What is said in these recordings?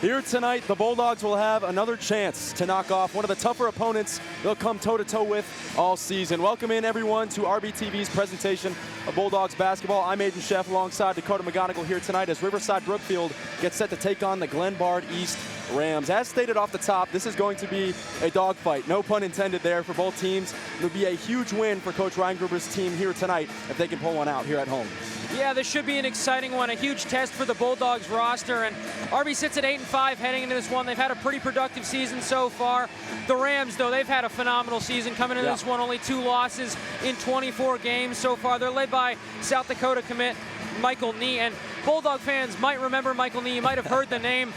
Here tonight, the Bulldogs will have another chance to knock off one of the tougher opponents they'll come toe-to-toe with all season. Welcome in, everyone, to RBTV's presentation of Bulldogs basketball. I'm Aiden Sheff alongside Dakota McGonigal here tonight as Riverside Brookfield gets set to take on the Glenbard East Rams. As stated off the top, this is going to be a dogfight. No pun intended there for both teams. It'll be a huge win for Coach Ryan Gruber's team here tonight if they can pull one out here at home. Yeah, this should be an exciting one, a huge test for the Bulldogs roster. And RB sits at 8-5 heading into this one. They've had a pretty productive season so far. The Rams, though, they've had a phenomenal season coming into this one. Only 2 losses in 24 games so far. They're led by South Dakota commit Michael Nee. And Bulldog fans might remember Michael Nee. You might have heard the name.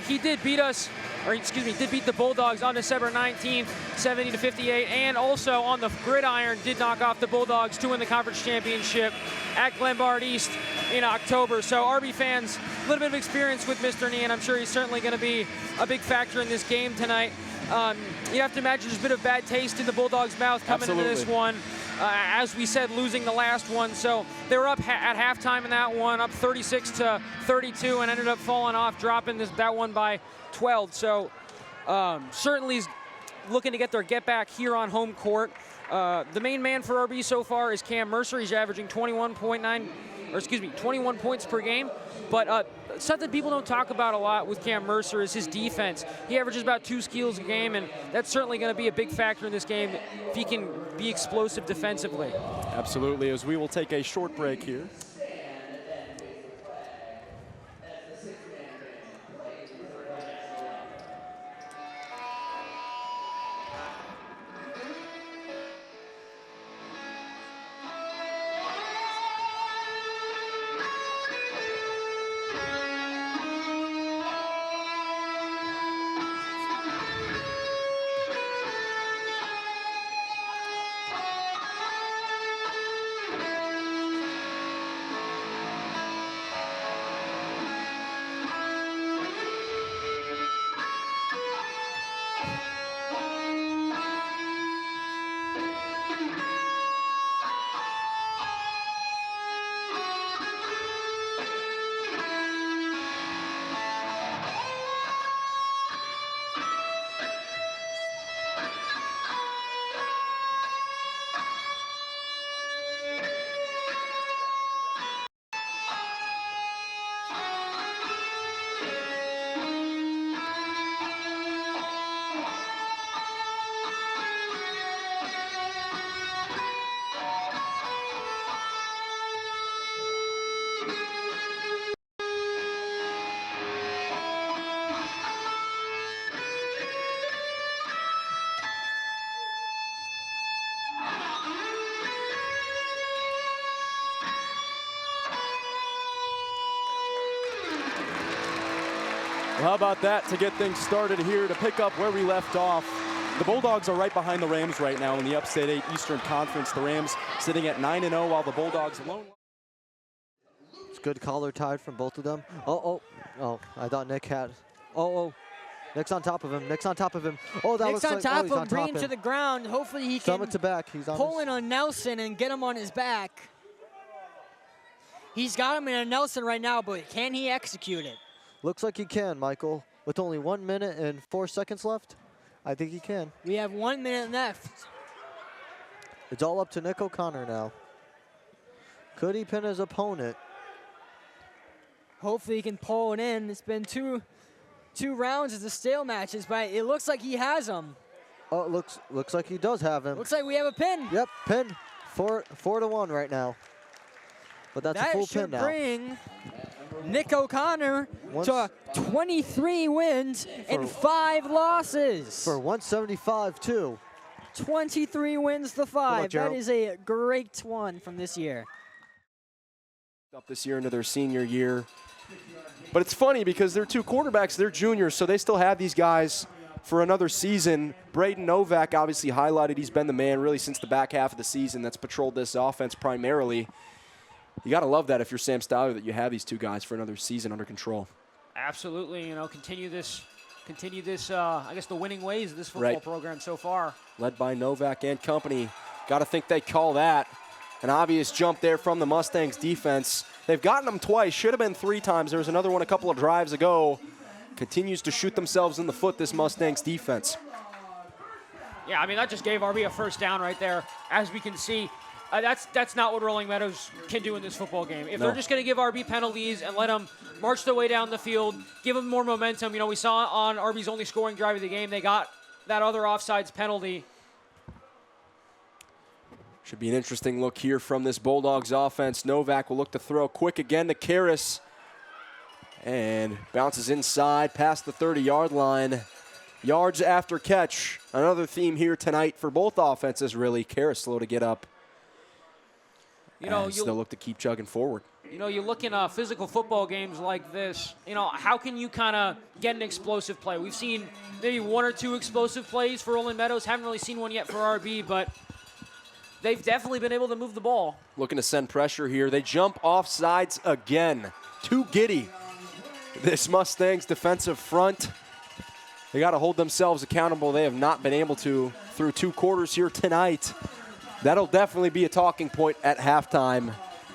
He did beat us, or excuse me, did beat the Bulldogs on December 19th, 70-58, and also on the gridiron did knock off the Bulldogs to win the conference championship at Glenbard East in October. So RB fans, a little bit of experience with Mr. Nee, and I'm sure he's certainly going to be a big factor in this game tonight. You have to imagine there's a bit of bad taste in the Bulldogs' mouth coming into this one. As we said, losing the last one. So they were up at halftime in that one, up 36-32, and ended up falling off, dropping that one by 12. So certainly looking to get their get back here on home court. The main man for RB so far is Cam Mercer. He's averaging 21 points per game. But something people don't talk about a lot with Cam Mercer is his defense. He averages about 2 steals a game, and that's certainly going to be a big factor in this game if he can be explosive defensively. Absolutely, as we will take a short break here. Well, how about that to get things started here to pick up where we left off. The Bulldogs are right behind the Rams right now in the Upstate 8 Eastern Conference. The Rams sitting at 9-0 while the Bulldogs alone. It's good collar tied from both of them. Oh, I thought Nick had. Nick's on top of him. Nick's on top of him. Oh, that Nick's looks on like top of him, on bring him to the ground. Hopefully he can to back. He's on pull in on Nelson and get him on his back. He's got him in a Nelson right now, but can he execute it? Looks like he can, Michael. With only 1 minute and 4 seconds left, I think he can. We have 1 minute left. It's all up to Nick O'Connor now. Could he pin his opponent? Hopefully he can pull it in. It's been two rounds as the stale matches, but it looks like he has him. Oh, looks like he does have him. Looks like we have a pin. Yep, pin. 4-1 right now. But that's a full pin now. That should bring Nick O'Connor to 23 wins and 5 losses. For 175-2. 23 wins to 5. That is a great one from this year. Up this year into their senior year. But it's funny because they're 2 quarterbacks, they're juniors, so they still have these guys for another season. Braden Novak obviously highlighted. He's been the man really since the back half of the season that's patrolled this offense primarily. You got to love that if you're Sam Stowler that you have these 2 guys for another season under control. Absolutely, you know, continue this, I guess, the winning ways of this football program so far. Led by Novak and company. Got to think they call that. An obvious jump there from the Mustangs defense. They've gotten them twice, should have been 3 times. There was another one a couple of drives ago. continues to shoot themselves in the foot, this Mustangs defense. Yeah, I mean, that just gave RB a first down right there. As we can see, that's not what Rolling Meadows can do in this football game. If they're just going to give RB penalties and let them march their way down the field, give them more momentum. You know, we saw on RB's only scoring drive of the game, they got that other offsides penalty. Should be an interesting look here from this Bulldogs offense. Novak will look to throw quick again to Karras. And bounces inside past the 30-yard line. Yards after catch. Another theme here tonight for both offenses, really. Karras slow to get up. You know, they'll look to keep chugging forward. You know, you look in physical football games like this, you know, how can you kind of get an explosive play? We've seen maybe one or two explosive plays for Rolling Meadows. Haven't really seen one yet for RB, but they've definitely been able to move the ball. Looking to send pressure here. They jump off sides again. Too giddy. This Mustangs defensive front. They got to hold themselves accountable. They have not been able to through 2 quarters here tonight. That'll definitely be a talking point at halftime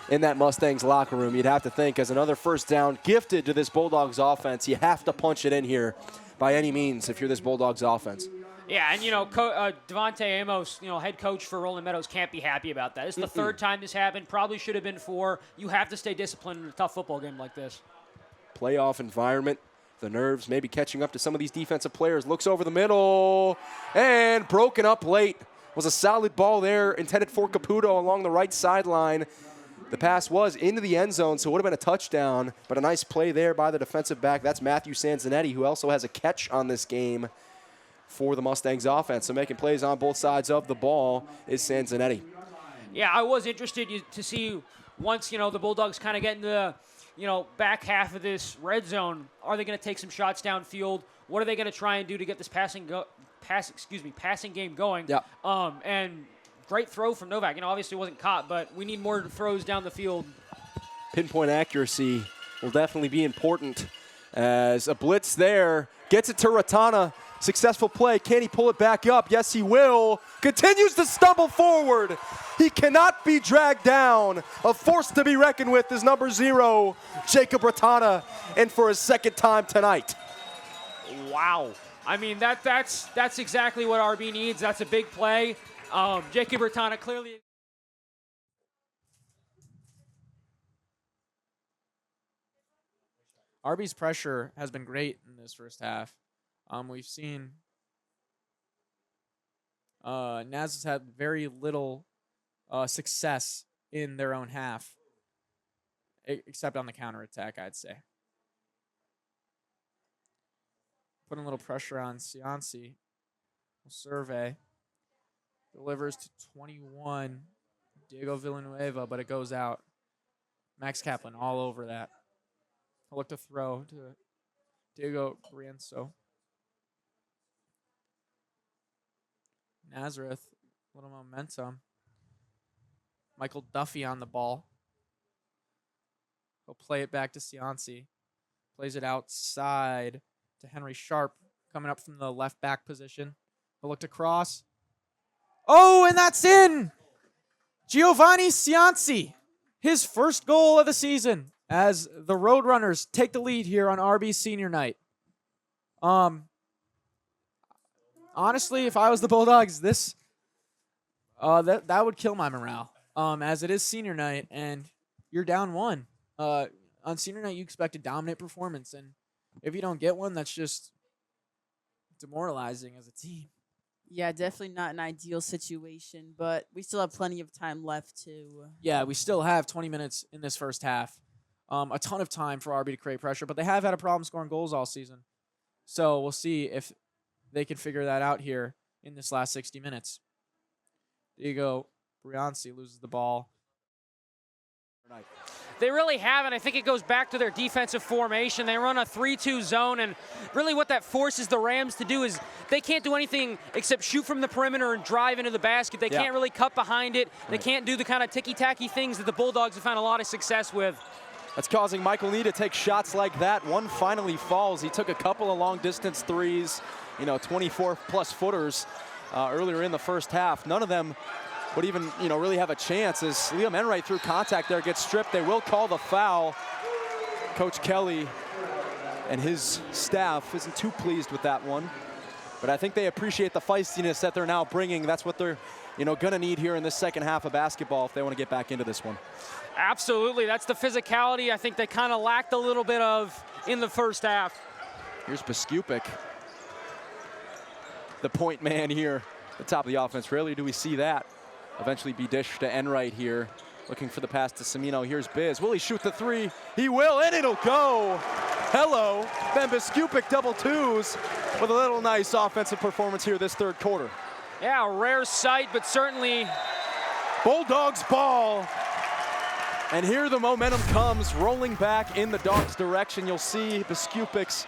in that Mustangs locker room. You'd have to think, as another first down gifted to this Bulldogs offense, you have to punch it in here by any means if you're this Bulldogs offense. Yeah, and, you know, Devontae Amos, you know, head coach for Rolling Meadows, can't be happy about that. It's the third time this happened. Probably should have been 4. You have to stay disciplined in a tough football game like this. Playoff environment. The nerves maybe catching up to some of these defensive players. Looks over the middle and broken up late. Was a solid ball there intended for Caputo along the right sideline. The pass was into the end zone, so it would have been a touchdown, but a nice play there by the defensive back. That's Matthew Sanzanetti, who also has a catch on this game for the Mustangs offense. So making plays on both sides of the ball is Sanzanetti. Yeah, I was interested to see once, you know, the Bulldogs kind of get into the, you know, back half of this red zone, are they going to take some shots downfield? What are they going to try and do to get this passing game going? Yeah. And great throw from Novak. You know, obviously it wasn't caught, but we need more throws down the field. Pinpoint accuracy will definitely be important as a blitz there. Gets it to Ratana. Successful play. Can he pull it back up? Yes, he will. Continues to stumble forward. He cannot be dragged down. A force to be reckoned with is number 0, Jacob Ratana, and for his second time tonight. Wow. I mean, that's exactly what RB needs. That's a big play. Jacob Ratana clearly. RB's pressure has been great in this first half. We've seen NATAS has had very little success in their own half, except on the counterattack, I'd say. Putting a little pressure on Cianci. Survey. Delivers to 21. Diego Villanueva, but it goes out. Max Kaplan all over that. I'll look to throw to Diego Brienzo. Nazareth, a little momentum. Michael Duffy on the ball. He'll play it back to Cianci. Plays it outside to Henry Sharp, coming up from the left back position. He'll look to cross. Oh, and that's in! Giovanni Cianci, his first goal of the season as the Roadrunners take the lead here on RB Senior Night. Honestly, if I was the Bulldogs, this that would kill my morale. As it is Senior Night and you're down 1. On Senior Night, you expect a dominant performance, and if you don't get one, that's just demoralizing as a team. Yeah, definitely not an ideal situation, but we still have plenty of time left to... Yeah, we still have 20 minutes in this first half. A ton of time for RB to create pressure, but they have had a problem scoring goals all season. So we'll see if they can figure that out here in this last 60 minutes. Diego Brianci loses the ball. They really haven't. I think it goes back to their defensive formation. They run a 3-2 zone, and really what that forces the Rams to do is they can't do anything except shoot from the perimeter and drive into the basket. They can't really cut behind it. They can't do the kind of ticky-tacky things that the Bulldogs have found a lot of success with. That's causing Michael Nee to take shots like that. One finally falls. He took a couple of long-distance threes, 24-plus footers earlier in the first half. None of them would even, really have a chance as Liam Enright through contact there gets stripped. They will call the foul. Coach Kelly and his staff isn't too pleased with that one. But I think they appreciate the feistiness that they're now bringing. That's what they're, gonna need here in this second half of basketball if they want to get back into this one. Absolutely, that's the physicality I think they kind of lacked a little bit of in the first half. Here's Biskupic, the point man here, the top of the offense. Rarely do we see that. Eventually be dished to Enright here, looking for the pass to Semino. Here's Biz. Will he shoot the three? He will, and it'll go. Hello, Ben Biskupic double twos with a little nice offensive performance here this third quarter. Yeah, a rare sight, but certainly. Bulldogs ball. And here the momentum comes, rolling back in the Dogs' direction. You'll see Biskupic's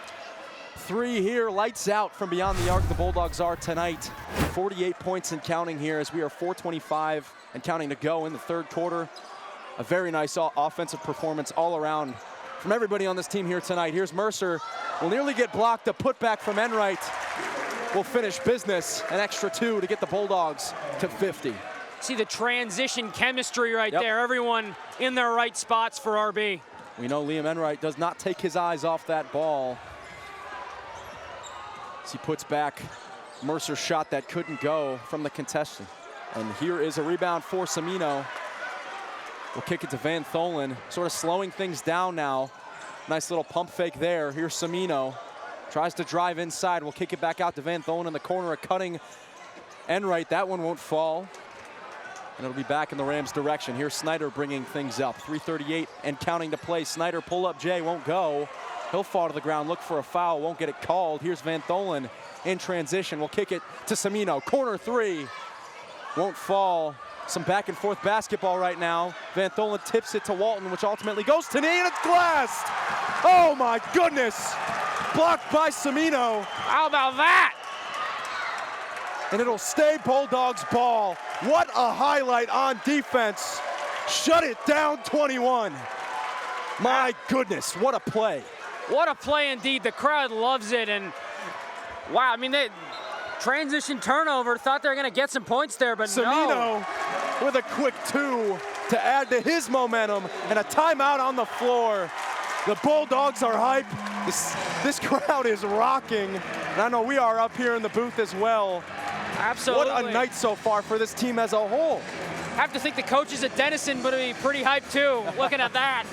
three here, lights out from beyond the arc. The Bulldogs are tonight. 48 points and counting here as we are 4:25 and counting to go in the third quarter. A very nice offensive performance all around from everybody on this team here tonight. Here's Mercer, will nearly get blocked. A putback from Enright will finish business. An extra two to get the Bulldogs to 50. See the transition chemistry right there. Everyone in their right spots for RB. We know Liam Enright does not take his eyes off that ball. As he puts back Mercer's shot that couldn't go from the contestant. And here is a rebound for Semino. We'll kick it to Van Tholen, sort of slowing things down now. Nice little pump fake there. Here's Semino. Tries to drive inside. We'll kick it back out to Van Tholen in the corner, a cutting Enright. That one won't fall. And it'll be back in the Rams' direction. Here's Snyder bringing things up. 3:38 and counting to play. Snyder pull-up J won't go. He'll fall to the ground, look for a foul, won't get it called. Here's Van Tholen in transition. We'll kick it to Semino. Corner three. Won't fall. Some back and forth basketball right now. Van Tholen tips it to Walton, which ultimately goes to knee, and it's glassed. Oh my goodness. Blocked by Semino. How about that? And it'll stay Bulldogs ball. What a highlight on defense. Shut it down, 21. My goodness, what a play. What a play indeed. The crowd loves it. And wow, I mean, they transition turnover. Thought they were going to get some points there, but Semino with a quick two to add to his momentum, and a timeout on the floor. The Bulldogs are hype. This crowd is rocking. And I know we are up here in the booth as well. Absolutely. What a night so far for this team as a whole. Have to think the coaches at Denison would be pretty hyped too, looking at that.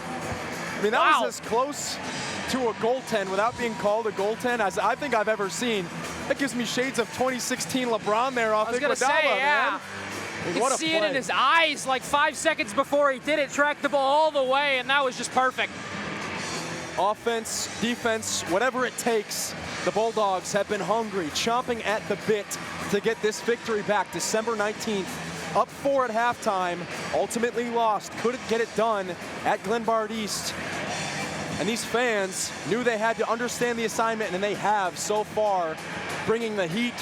I mean, that was as close to a goaltend without being called a goaltend as I think I've ever seen. That gives me shades of 2016 LeBron there off Iguodala, man. You could see it in his eyes like 5 seconds before he did it, tracked the ball all the way, and that was just perfect. Offense, defense, whatever it takes, the Bulldogs have been hungry, chomping at the bit to get this victory back. December 19th, up 4 at halftime, ultimately lost, couldn't get it done at Glenbard East. And these fans knew they had to understand the assignment, and they have so far, bringing the heat.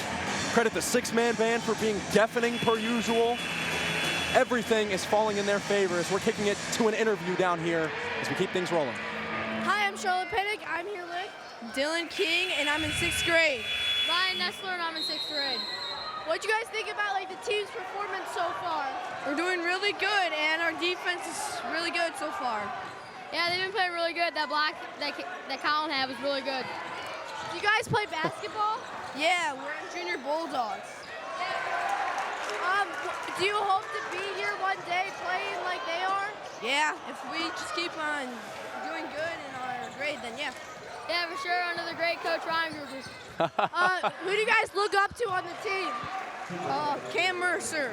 Credit the six-man band for being deafening per usual. Everything is falling in their favor as we're kicking it to an interview down here as we keep things rolling. Hi, I'm Charlotte Pinnock. I'm here with Dylan King, and I'm in 6th grade. Ryan Nestler, and I'm in 6th grade. What'd you guys think about the team's performance so far? We're doing really good, and our defense is really good so far. Yeah, they've been playing really good. That block that Colin had was really good. Do you guys play basketball? Yeah, we're in Junior Bulldogs. Do you hope to be here one day playing like they are? Yeah, if we just keep on doing good in our grade, then yeah. Yeah, for sure, under the great Coach Ryan Gruber. Who do you guys look up to on the team? Cam Mercer.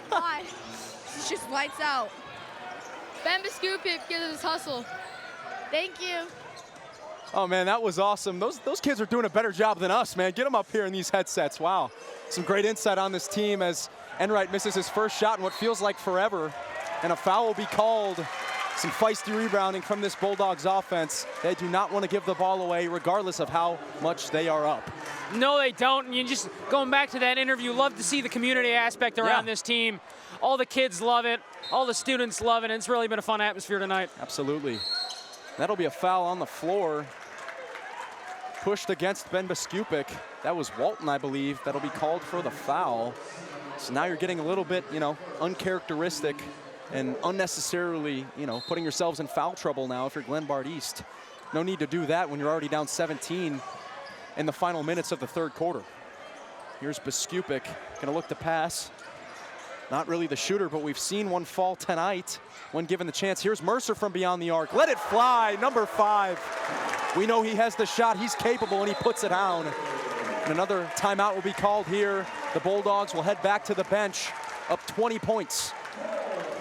Why? He just lights out. Ben Biskupic gives us hustle. Thank you. Oh man, that was awesome. Those kids are doing a better job than us, man. Get them up here in these headsets. Wow. Some great insight on this team as Enright misses his first shot in what feels like forever. And a foul will be called. Some feisty rebounding from this Bulldogs offense. They do not want to give the ball away regardless of how much they are up. No, they don't. And you just, going back to that interview, love to see the community aspect around this team. All the kids love it. All the students love it. And it's really been a fun atmosphere tonight. Absolutely. That'll be a foul on the floor. Pushed against Ben Biskupic. That was Walton, I believe. That'll be called for the foul. So now you're getting a little bit, uncharacteristic and unnecessarily, putting yourselves in foul trouble now if you're Glenbard East. No need to do that when you're already down 17 in the final minutes of the third quarter. Here's Biskupik, gonna look to pass. Not really the shooter, but we've seen one fall tonight when given the chance. Here's Mercer from beyond the arc. Let it fly, number 5. We know he has the shot, he's capable, and he puts it down. And another timeout will be called here. The Bulldogs will head back to the bench, up 20 points.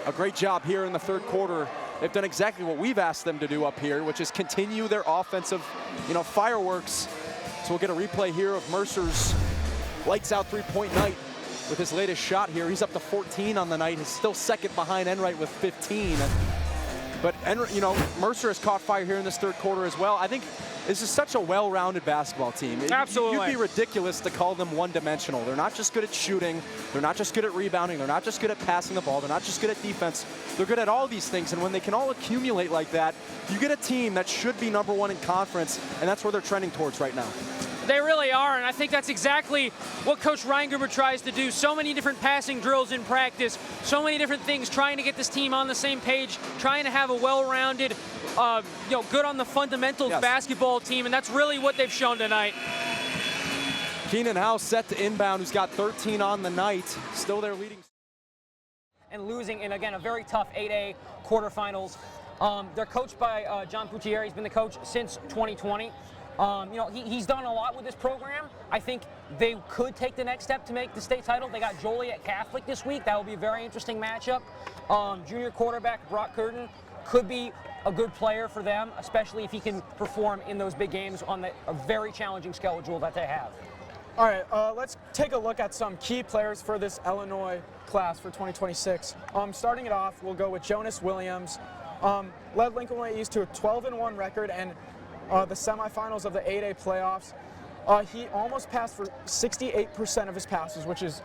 A great job here in the third quarter. They've done exactly what we've asked them to do up here, which is continue their offensive, fireworks. So we'll get a replay here of Mercer's lights out three-point night with his latest shot here. He's up to 14 on the night. He's still second behind Enright with 15. But Mercer has caught fire here in this third quarter as well. I think this is such a well-rounded basketball team. Absolutely. You'd be ridiculous to call them one-dimensional. They're not just good at shooting. They're not just good at rebounding. They're not just good at passing the ball. They're not just good at defense. They're good at all these things. And when they can all accumulate like that, you get a team that should be number 1 in conference, and that's where they're trending towards right now. They really are, and I think that's exactly what Coach Reingruber tries to do. So many different passing drills in practice, so many different things, trying to get this team on the same page, trying to have a well-rounded, good on the fundamentals basketball team, and that's really what they've shown tonight. Keenan House set to inbound, who's got 13 on the night, still their leading. And losing in, again, a very tough 8A quarterfinals. They're coached by John Puccieri. He's been the coach since 2020. He's done a lot with this program. I think they could take the next step to make the state title. They got Joliet Catholic this week. That will be a very interesting matchup. Junior quarterback Brock Curtin could be a good player for them, especially if he can perform in those big games on a very challenging schedule that they have. All right, let's take a look at some key players for this Illinois class for 2026. Starting it off, we'll go with Jonas Williams. Led Lincoln White East to a 12-1 record and the semifinals of the 8A playoffs. He almost passed for 68% of his passes, which is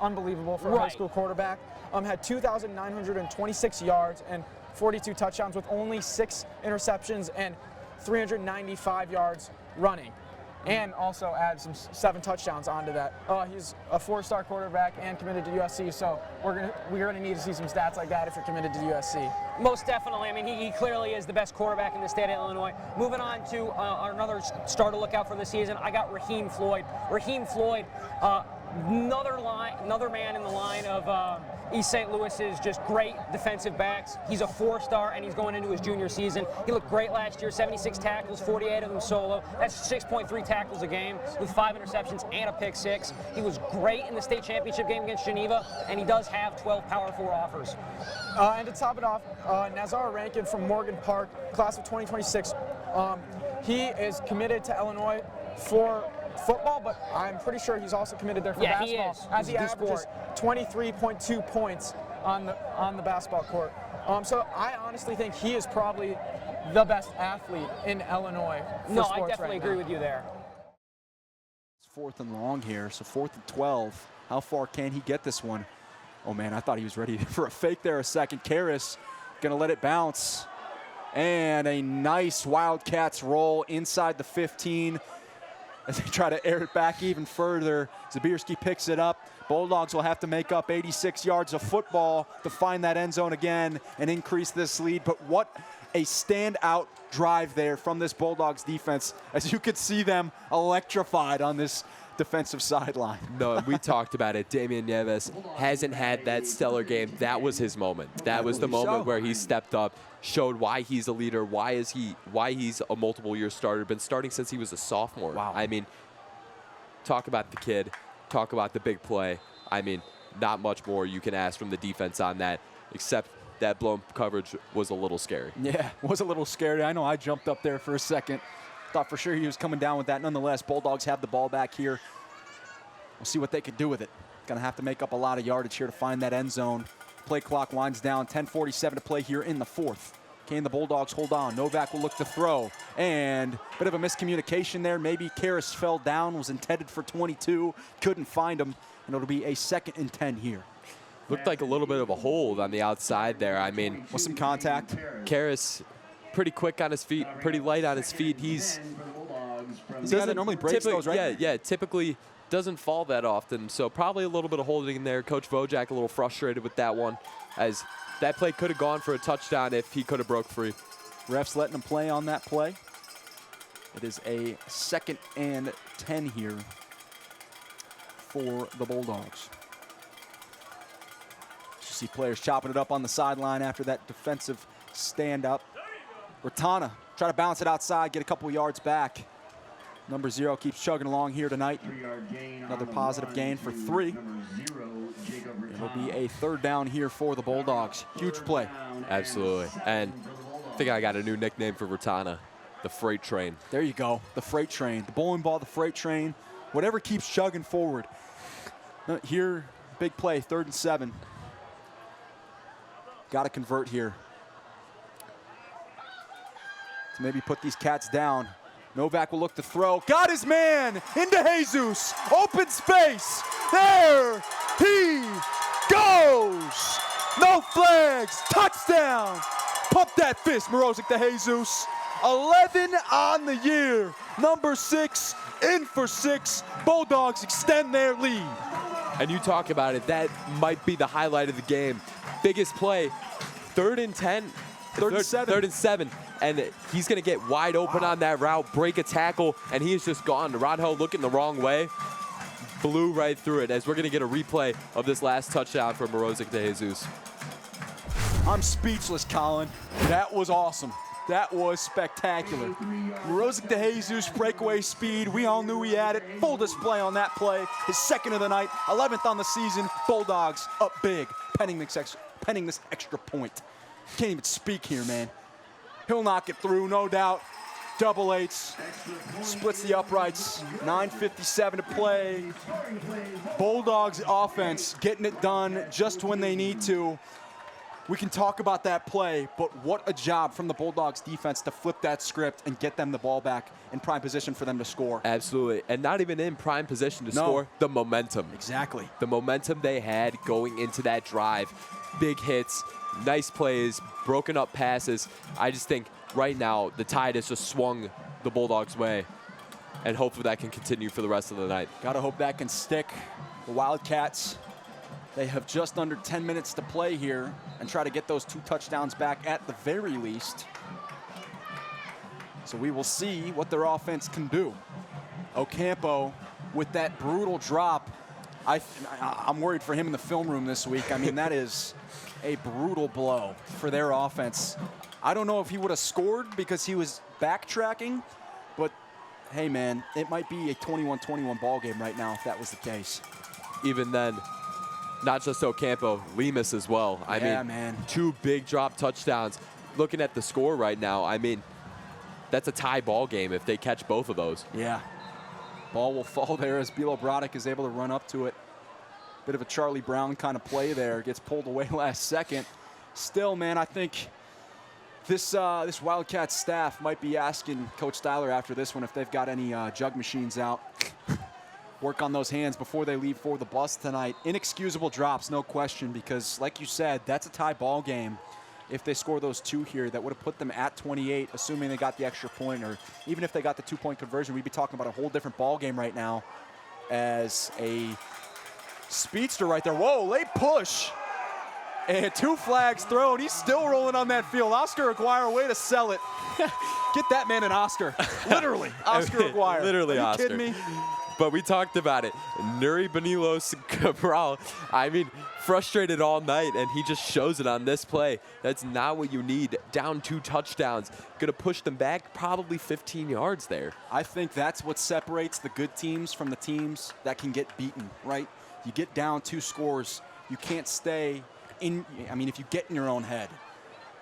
unbelievable for a high school quarterback. Had 2,926 yards and 42 touchdowns with only 6 interceptions and 395 yards running. And also add some 7 touchdowns onto that. He's a 4-star quarterback and committed to USC, so we're gonna need to see some stats like that if you're committed to USC. Most definitely. I mean, he clearly is the best quarterback in the state of Illinois. Moving on to another star to look out for this season, I got Raheem Floyd. Raheem Floyd, another man in the line of East St. Louis's just great defensive backs. He's a 4-star, and he's going into his junior season. He looked great last year, 76 tackles, 48 of them solo. That's 6.3 tackles a game with 5 interceptions and a pick 6. He was great in the state championship game against Geneva, and he does have 12 Power 4 offers. And to top it off, Nazar Rankin from Morgan Park, class of 2026. He is committed to Illinois for football, but I'm pretty sure he's also committed there for basketball. He is. As he averages 23.2 points on the basketball court. So I honestly think he is probably the best athlete in Illinois for sports I definitely agree with you there. It's 4th and long here, so 4th and 12. How far can he get this one? Oh man, I thought he was ready for a fake there a second. Karras gonna let it bounce. And a nice Wildcats roll inside the 15. As they try to air it back even further, Zabierski picks it up. Bulldogs will have to make up 86 yards of football to find that end zone again and increase this lead. But what a standout drive there from this Bulldogs defense, as you could see them electrified on this defensive sideline. No, we talked about it. Damian Nieves hasn't had that stellar game. That was his moment. That was the moment where he stepped up, showed why he's a leader, why he's a multiple-year starter, been starting since he was a sophomore. Wow. I mean, talk about the kid, talk about the big play. I mean, not much more you can ask from the defense on that, except that blown coverage was a little scary. Yeah, was a little scary. I know I jumped up there for a second. Thought for sure he was coming down with that. Nonetheless, Bulldogs have the ball back here. We'll see what they can do with it. Gonna have to make up a lot of yardage here to find that end zone. Play clock winds down, 10:47 to play here in the 4th. Can the Bulldogs hold on? Novak will look to throw. And a bit of a miscommunication there. Maybe Karras fell down, was intended for 22, couldn't find him, and it'll be a 2nd and 10 here. Looked like a little bit of a hold on the outside there. I mean, with some contact. Karras pretty quick on his feet, pretty light on his feet. He's the guy that normally breaks those, right? Yeah, typically doesn't fall that often, so probably a little bit of holding in there. Coach Vojak a little frustrated with that one, as that play could have gone for a touchdown if he could have broke free. Refs letting them play on that play. It is a 2nd and 10 here for the Bulldogs. You see players chopping it up on the sideline after that defensive stand-up. Ratana try to bounce it outside, get a couple yards back. Number 0 keeps chugging along here tonight. Another positive gain for 3. It'll be a 3rd down here for the Bulldogs. Huge play. Absolutely. And I think I got a new nickname for Ratana, the freight train. There you go, the freight train. The bowling ball, the freight train, whatever keeps chugging forward. Here, big play, 3rd and 7. Got to convert here. To maybe put these Cats down. Novak will look to throw. Got his man into Jesus. Open space. There he goes. No flags. Touchdown. Pump that fist, Morozic to Jesus. 11 on the year. Number 6 in for 6. Bulldogs extend their lead. And you talk about it, that might be the highlight of the game. Biggest play, 3rd and 10. 3rd and 7. 3rd and 7. And he's going to get wide open on that route, break a tackle, and he is just gone. Rodho looking the wrong way, blew right through it, as we're going to get a replay of this last touchdown from Morozic de Jesus. I'm speechless, Colin. That was awesome. That was spectacular. Morozic de Jesus, breakaway speed. We all knew he had it. Full display on that play. His 2nd of the night, 11th on the season. Bulldogs up big, penning this extra point. Can't even speak here, man. He'll knock it through, no doubt. Double eights, splits the uprights. 9:57 to play. Bulldogs offense getting it done just when they need to. We can talk about that play, but what a job from the Bulldogs defense to flip that script and get them the ball back in prime position for them to score. Absolutely, and not even in prime position to score, the momentum. Exactly. The momentum they had going into that drive. Big hits, nice plays, broken up passes. I just think right now the tide has just swung the Bulldogs' way, and hopefully that can continue for the rest of the night. Gotta hope that can stick. The Wildcats, they have just under 10 minutes to play here and try to get those 2 touchdowns back at the very least. So we will see what their offense can do. Ocampo with that brutal drop. I'm worried for him in the film room this week. I mean, that is a brutal blow for their offense. I don't know if he would have scored because he was backtracking, but hey, man, it might be a 21-21 ball game right now if that was the case. Even then, not just Ocampo, Lemus as well. I mean, man. 2 big drop touchdowns. Looking at the score right now, I mean, that's a tie ball game if they catch both of those. Yeah. Ball will fall there as Bilo Brodick is able to run up to it. Bit of a Charlie Brown kind of play there. Gets pulled away last second. Still, man, I think this Wildcats staff might be asking Coach Styler after this one if they've got any jug machines out. Work on those hands before they leave for the bus tonight. Inexcusable drops, no question, because like you said, that's a tie ball game. If they score those 2 here, that would have put them at 28, assuming they got the extra point, or even if they got the 2-point conversion, we'd be talking about a whole different ball game right now. As a speedster right there. Whoa, late push. And 2 flags thrown. He's still rolling on that field. Oscar Aguirre, way to sell it. Get that man an Oscar. Literally, Oscar Aguirre. Literally, Are you Oscar. kidding me? But we talked about it. Nuri Benilos Cabral, I mean, frustrated all night, and he just shows it on this play. That's not what you need. Down 2 touchdowns. Going to push them back probably 15 yards there. I think that's what separates the good teams from the teams that can get beaten, right? You get down 2 scores. You can't stay in, I mean, if you get in your own head,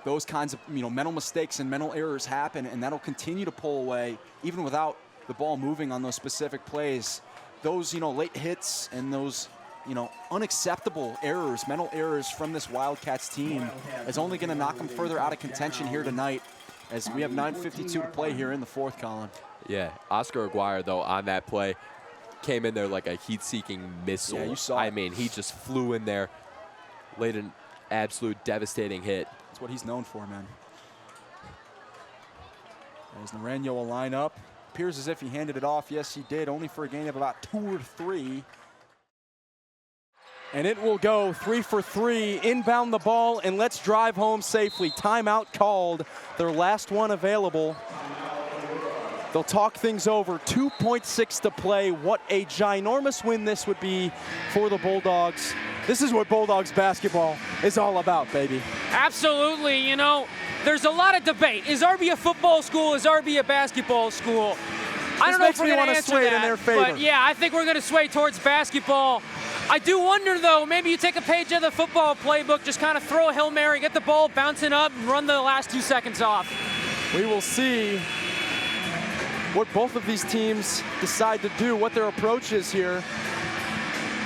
those kinds of, mental mistakes and mental errors happen, and that'll continue to pull away even without the ball moving on those specific plays. Those, late hits and those, unacceptable errors, mental errors from this Wildcats team is only going to knock them further out of contention here tonight as we have 9:52 to play here in the 4th, Colin. Yeah, Oscar Aguirre, though, on that play, came in there like a heat-seeking missile. Yeah, you saw I it. mean, he just flew in there, laid an absolute devastating hit. That's what he's known for, man. As Naranjo will line up. Appears as if he handed it off. Yes, he did, only for a gain of about 2 or 3. And it will go 3 for 3. Inbound the ball, and let's drive home safely. Timeout called, their last one available. They'll talk things over. 2.6 to play. What a ginormous win this would be for the Bulldogs. This is what Bulldogs basketball is all about, baby. Absolutely. You know, there's a lot of debate. Is RB a football school? Is RB a basketball school? I don't know if we're going to answer sway that, in their favor. But yeah, I think we're going to sway towards basketball. I do wonder, though, maybe you take a page of the football playbook, just kind of throw a Hail Mary, get the ball bouncing up, and run the last 2 seconds off. We will see what both of these teams decide to do, what their approach is here.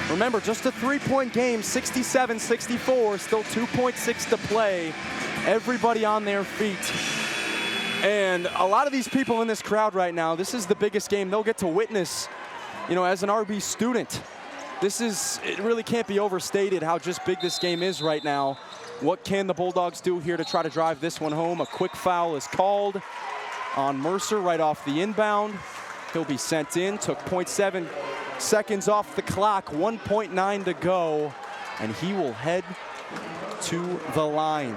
Remember, just a 3-point game, 67-64, still 2.6 to play. Everybody on their feet. And a lot of these people in this crowd right now, this is the biggest game they'll get to witness, you know, as an RB student. It really can't be overstated how just big this game is right now. What can the Bulldogs do here to try to drive this one home? A quick foul is called on Mercer right off the inbound. He'll be sent in, took 0.7 seconds off the clock, 1.9 to go, and he will head to the line.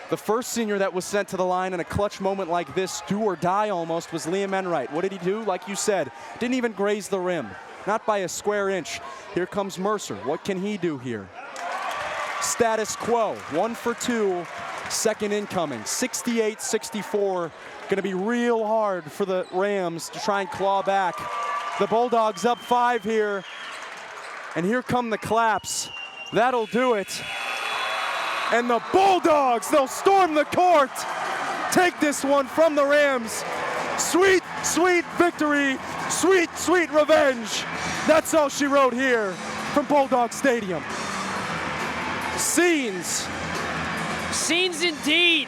The first senior that was sent to the line in a clutch moment like this, do or die almost, was Liam Enright. What did he do? Like you said, didn't even graze the rim, not by a square inch. Here comes Mercer. What can he do here? Status quo, 1 for 2, second incoming, 68-64. Gonna be real hard for the Rams to try and claw back. The Bulldogs up 5 here, and here come the claps. That'll do it. And the Bulldogs, they'll storm the court, take this one from the Rams. Sweet, sweet victory, sweet, sweet revenge. That's all she wrote here from Bulldog Stadium. Scenes. Scenes indeed.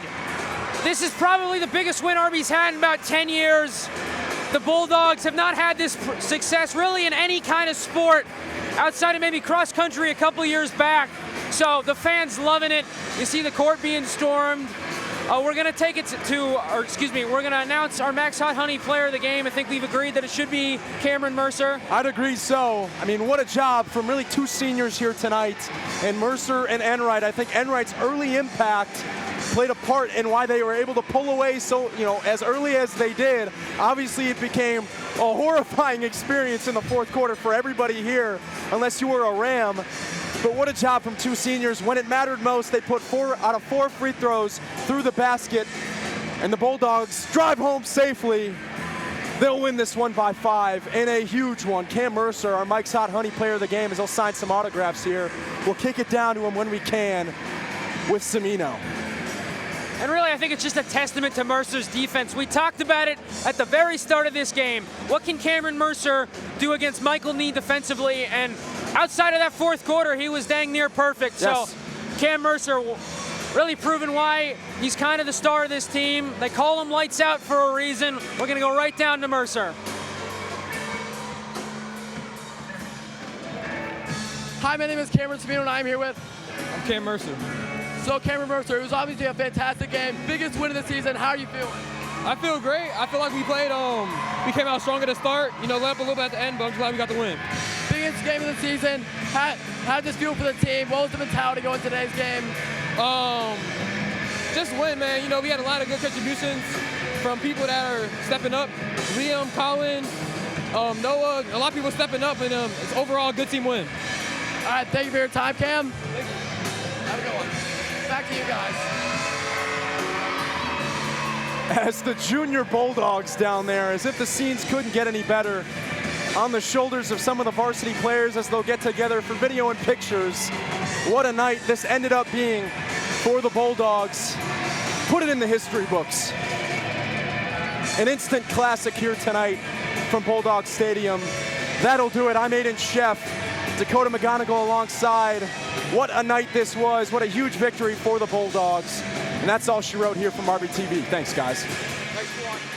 This is probably the biggest win RB's had in about 10 years. The Bulldogs have not had this success really in any kind of sport outside of maybe cross country a couple years back. So the fans loving it. You see the court being stormed. We're going to take it we're going to announce our Max Hot Honey player of the game. I think we've agreed that it should be Cameron Mercer. I'd agree so. I mean, what a job from really 2 seniors here tonight. And Mercer and Enright. I think Enright's early impact played a part in why they were able to pull away so, as early as they did. Obviously, it became a horrifying experience in the fourth quarter for everybody here, unless you were a Ram. But what a job from 2 seniors. When it mattered most, they put 4 out of 4 free throws through the basket, and the Bulldogs drive home safely. They'll win this one by 5, and a huge one. Cam Mercer, our Mike's Hot Honey player of the game, as he'll sign some autographs here. We'll kick it down to him when we can with Semino. And really, I think it's just a testament to Mercer's defense. We talked about it at the very start of this game. What can Cameron Mercer do against Michael Nee defensively? And outside of that fourth quarter, he was dang near perfect. Yes. So Cam Mercer really proving why he's kind of the star of this team. They call him lights out for a reason. We're going to go right down to Mercer. Hi, my name is Cameron Semino, and I'm here with... I'm Cam Mercer. So Cameron Mercer, it was obviously a fantastic game. Biggest win of the season. How are you feeling? I feel great. I feel like we played, we came out strong at the start, let up a little bit at the end, but I'm just glad we got the win. Biggest game of the season. How did this feel for the team? What was the mentality going into today's game? Just win, man. We had a lot of good contributions from people that are stepping up. Liam, Colin, Noah, a lot of people stepping up, and it's overall a good team win. All right, thank you for your time, Cam. Thank you. Have a good one. Back to you guys. As the junior Bulldogs down there, as if the scenes couldn't get any better, on the shoulders of some of the varsity players as they'll get together for video and pictures. What a night this ended up being for the Bulldogs. Put it in the history books. An instant classic here tonight from Bulldog Stadium. That'll do it. I'm Aiden Sheff. Dakota McGonigal alongside. What a night this was. What a huge victory for the Bulldogs. And that's all she wrote here from RBTV. Thanks, guys. Thanks for watching.